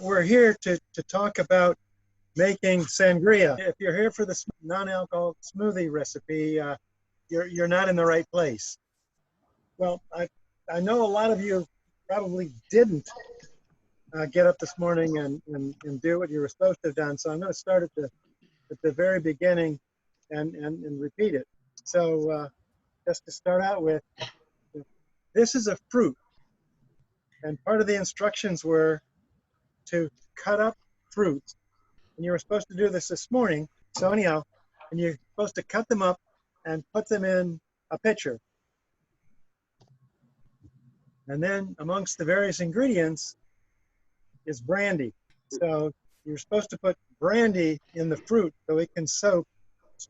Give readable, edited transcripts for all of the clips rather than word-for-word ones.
we're here to talk about making sangria. If you're here for the non-alcoholic smoothie recipe, you're not in the right place. Well, I know a lot of you probably didn't get up this morning and do what you were supposed to have done. So I'm going to start at the very beginning and repeat it. So just to start out with, this is a fruit. And part of the instructions were to cut up fruits. And you were supposed to do this morning. So anyhow, and you're supposed to cut them up and put them in a pitcher. And then amongst the various ingredients is brandy. So you're supposed to put brandy in the fruit so it can soak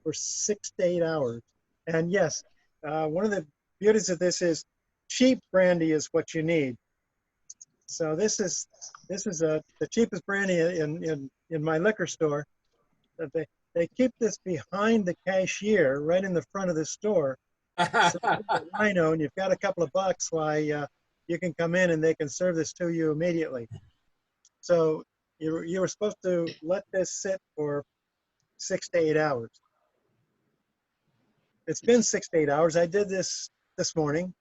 for 6 to 8 hours. And yes, one of the beauties of this is cheap brandy is what you need. So this is the cheapest brandy in my liquor store. They keep this behind the cashier, right in the front of the store. So I know, and you've got a couple of bucks, why you can come in and they can serve this to you immediately. So you were supposed to let this sit for 6 to 8 hours. It's been 6 to 8 hours. I did this morning.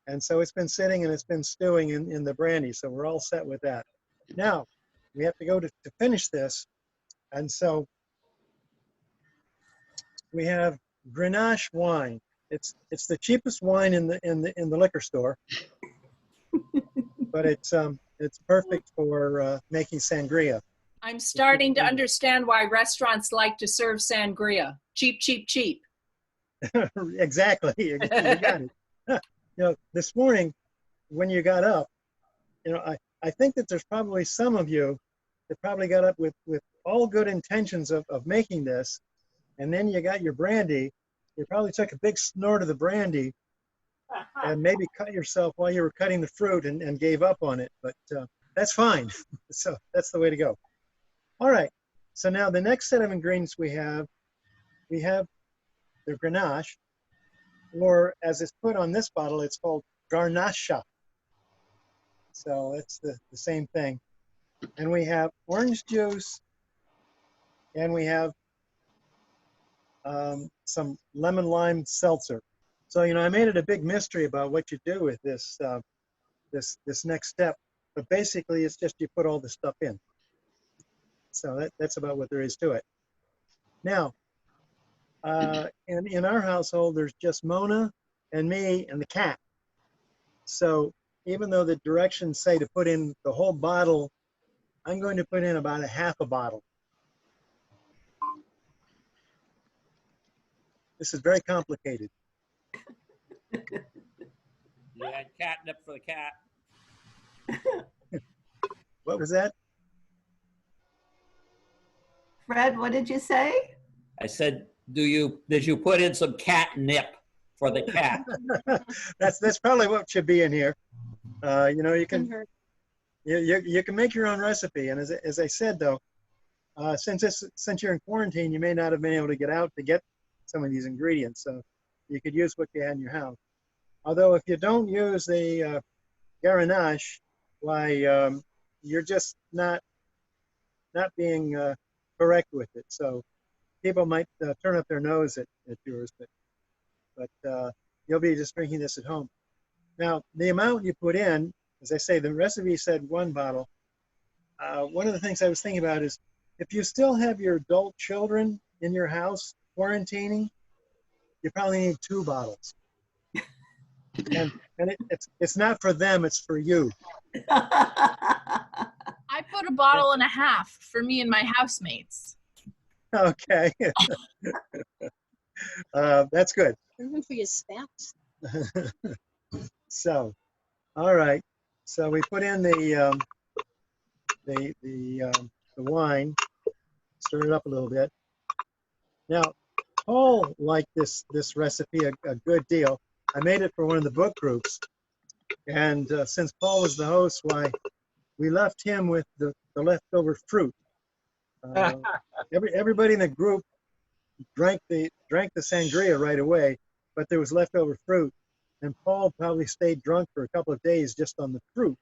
And so it's been sitting and it's been stewing in the brandy. So we're all set with that. Now, we have to go to finish this. And so we have Grenache wine. It's the cheapest wine in the liquor store. But it's perfect for making sangria. I'm starting to understand why restaurants like to serve sangria. Cheap, cheap, cheap. Exactly. You got it. You know, this morning when you got up, you know, I think that there's probably some of you that probably got up with all good intentions of making this, and then you got your brandy. You probably took a big snort of the brandy and maybe cut yourself while you were cutting the fruit and gave up on it, but that's fine. So that's the way to go. All right, so now the next set of ingredients we have the Grenache, or as it's put on this bottle, it's called Garnacha. So it's the same thing. And we have orange juice, and we have some lemon lime seltzer. So, you know, I made it a big mystery about what you do with this this next step, but basically it's just you put all the stuff in. So that's about what there is to it. Now, in our household, there's just Mona and me and the cat. So even though the directions say to put in the whole bottle, I'm going to put in about a half a bottle. This is very complicated. Yeah, catnip for the cat. What was that? Fred, what did you say? I said, did you put in some catnip for the cat? That's probably what should be in here. You know, you can make your own recipe. And as I said though, since you're in quarantine, you may not have been able to get out to get some of these ingredients. So you could use what you had in your house. Although if you don't use the Garnache, why you're just not being correct with it. So people might turn up their nose at yours, but you'll be just drinking this at home. Now, the amount you put in, as I say, the recipe said 1 bottle. One of the things I was thinking about is if you still have your adult children in your house quarantining, you probably need 2 bottles. And it's not for them, it's for you. I put a bottle and a half for me and my housemates. Okay. That's good. Even for your spouse. So, all right. So we put in the wine, stir it up a little bit. Now, Paul liked this recipe a good deal. I made it for one of the book groups, and since Paul was the host, why we left him with the leftover fruit. Everybody in the group drank the sangria right away, but there was leftover fruit, and Paul probably stayed drunk for a couple of days just on the fruit.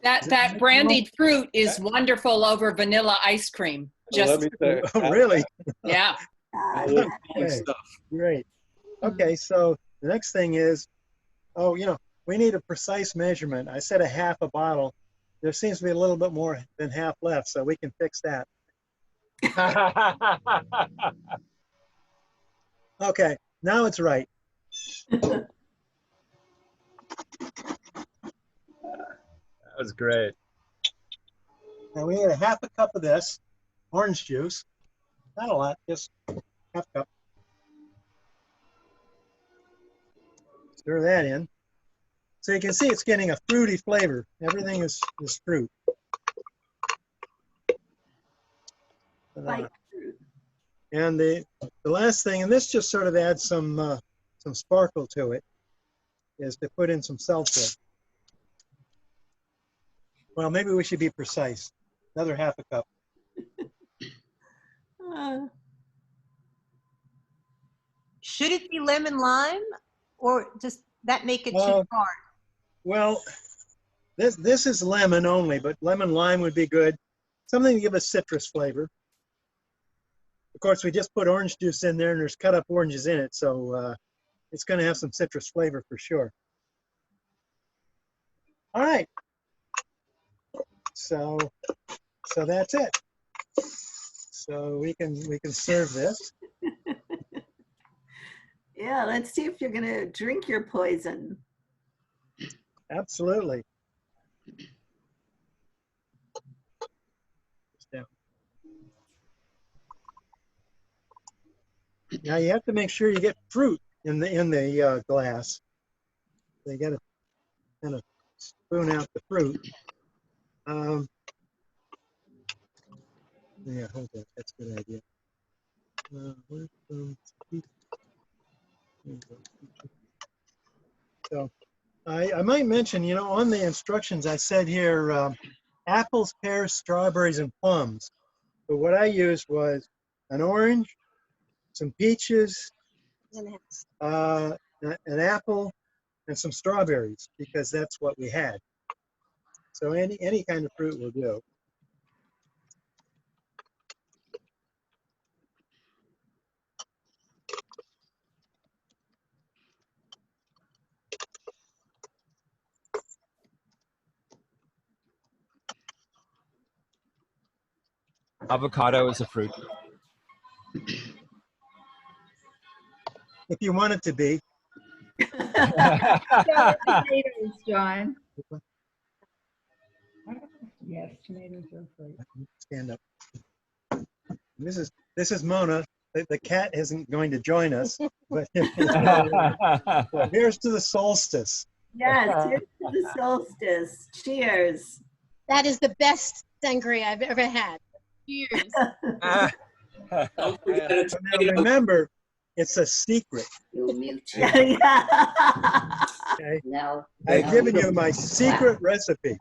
That brandied fruit is wonderful over vanilla ice cream. Let Just, me say, Oh, really? yeah. Okay, great. Okay, so the next thing is, oh, we need a precise measurement. I said a half a bottle. There seems to be a little bit more than half left, so we can fix that. Okay, now it's right. That was great. Now we need a half a cup of this orange juice. Not a lot, just half a cup. Stir that in. So you can see it's getting a fruity flavor. Everything is fruit. Like fruit. And the last thing, and this just sort of adds some sparkle to it, is to put in some seltzer. Well, maybe we should be precise. Another half a cup. Should it be lemon lime, or does that make it too Uh, hard? Well, this is lemon only, but lemon lime would be good. Something to give a citrus flavor. Of course, we just put orange juice in there, and there's cut up oranges in it, so it's going to have some citrus flavor for sure. All right. So that's it. So we can serve this. Yeah, let's see if you're gonna drink your poison. Absolutely. Yeah. Now you have to make sure you get fruit in the glass. So you got to kind of spoon out the fruit. Yeah, hold that. That's a good idea. Where's so I might mention, on the instructions I said here, apples, pears, strawberries, and plums. But what I used was an orange, some peaches, an apple, and some strawberries, because that's what we had. So any kind of fruit will do. Avocado is a fruit. If you want it to be. Tomatoes, John. Yes, tomatoes are fruit. Stand up. This is Mona. The cat isn't going to join us, but so here's to the solstice. Yes, here's to the solstice. Cheers. That is the best sangria I've ever had. Cheers. Don't forget it's Now remember, it's a secret. Yeah. Okay? No. I've given you my secret recipe.